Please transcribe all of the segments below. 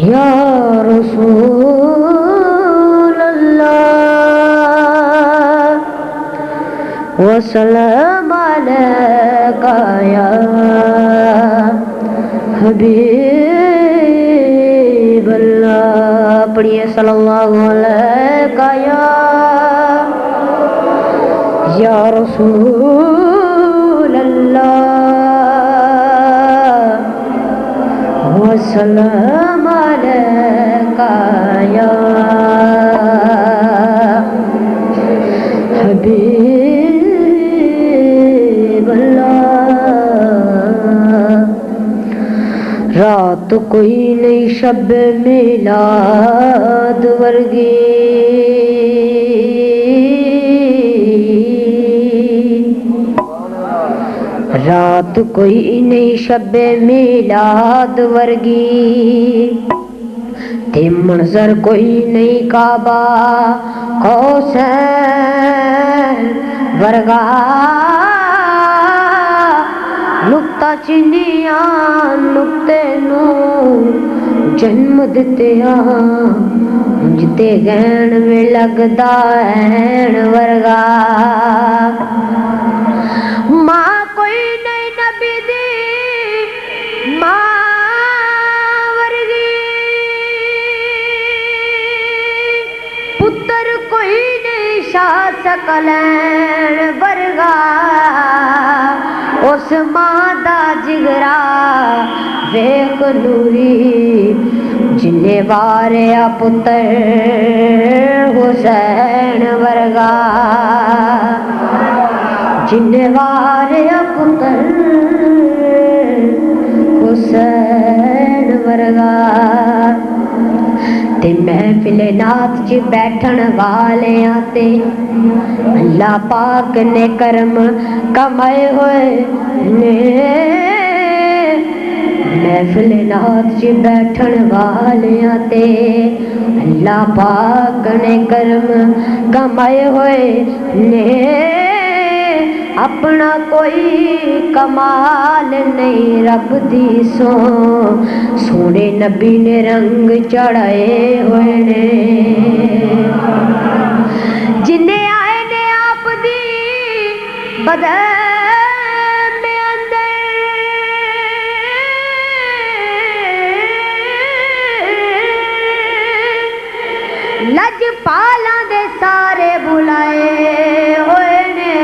या रसूल अल्लाह वसल्लम अलैका या हबीब अल्लाह। पढ़िए सल्लल्लाहु अलैका या रसूल अल्लाह वसल्लम अलैका या हबीब अल्लाह। रात कोई नहीं शब मिलाद वर्गी, रात कोई नहीं शब मिलाद वर्गी, ते मंजर कोई नहीं काबा कौसैन वर्गा। नुक्ता चिनिया नुक्ते नू जन्म दिते जिते गैन में लगदा हैन वर्गा। मां कोई नहीं नबी दी मां वर्गी, पुत्र कोई नहीं शाह सकलैन वर्गा। उस मां दा जिगरा वेख नूरी जिन्ने वारिया पुत्र हुसैन वर्गा, जिन्ने वारिया पुत्र हुसैन वर्गा। ते महफिल नात च बैठन वाले ते अल्लाह पाक ने करम कमाए हुए ने। महफिल नात च बैठन वाले ते अल्लाह पाक ने करम कमाए हुए ने। अपना कोई कमाल नहीं रब दी सोने नबी ने रंग चढ़ाए हुए ने। जिन्ने आए ने आप दी बदल में अंदर, लजपालां दे सारे बुलाए होए ने।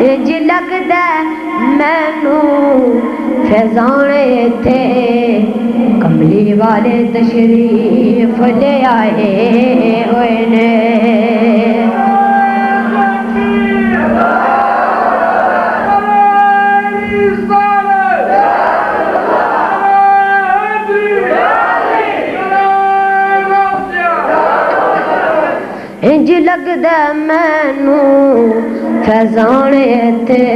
इंज लगदा मैनू फैजाने थे कमली वाले तशरीफ ले आए हुए ने। इंज लगदा मैनू फैजाने थे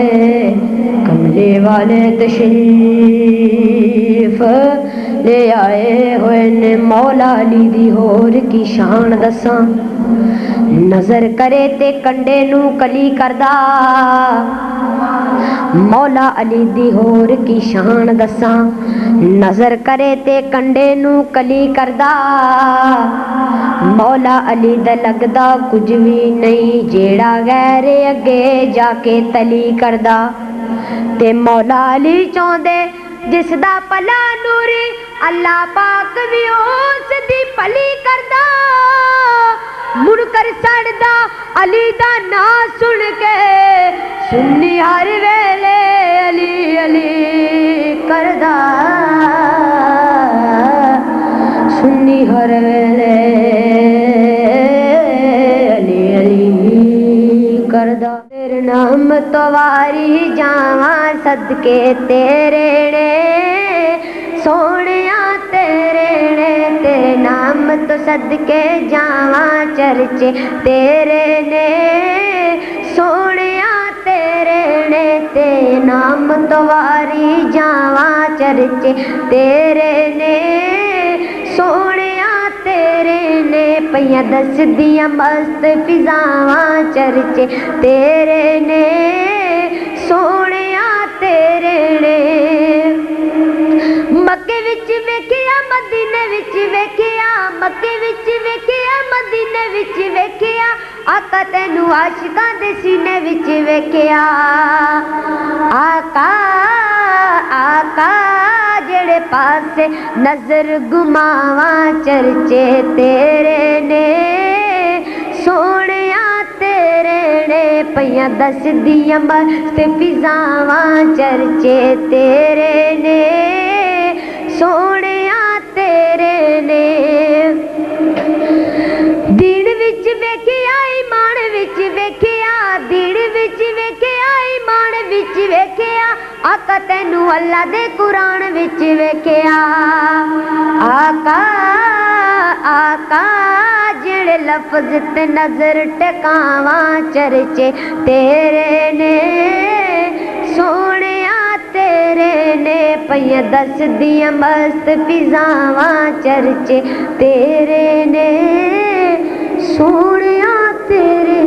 कमले वाले तशरीफ ले आए हुए ने। मौला अली दी होर की शान दसां, नजर करे ते कंडे नू कली करदा। मौला अली दी होर की शान दसां, नजर करे ते कंडे नू कली करदा। मौला अली दा लगदा कुछ भी नहीं जेड़ा गैर अगे जाके तली करदा। ते मौला अली चाहंदे जिसदा भला नूरी अल्लाह पाक भी उस दी भली करदा। मुड़कर सड़दा अली दा नां सुन के सुन्नी हर वेले अली अली करदा। सुन्नी हर वेले अली अली करदा। तेरे नाम तो वारी जावां सदके तेरे ने सोनिया तेरे ने। तेरे नाम तो सदके जावां चर्चे तेरे ने सोनिया तेरे ने। तेरे नाम तो वारी जावां चर्चे तेरे ने सोनिया तेरे ने। पईयां दसदियां मस्त फिजावां चर्चे तेरे ने सोनिया तेरे ने। मक्के विच वेखिया मदीने विच वेखिया मक्के विच वेखिया मदीने विच वेखिया आका तैनू आशिकां दे सीने विच वेखिया आका आका जेड़े पासे नजर घुमावां चर्चे तेरे ने सोहणिया तेरे ने पईयां दसदियां मस्त फिजावां चर्चे तेरे ने सोहणिया तेरे ने दीन विच वेखिया ईमान विच वेखिया दीन विच वेखिया ईमान विच वेखिया आका तैनू अल्लाह दे कुरान विच वेखिया आका आका जेड़े लफ्ज ते नजर टिकावां चर्चे तेरे ने सोहणिया तेरे ने पईयां दसदियां मस्त फिजावां चर्चे तेरे ने सोहणिया तेरे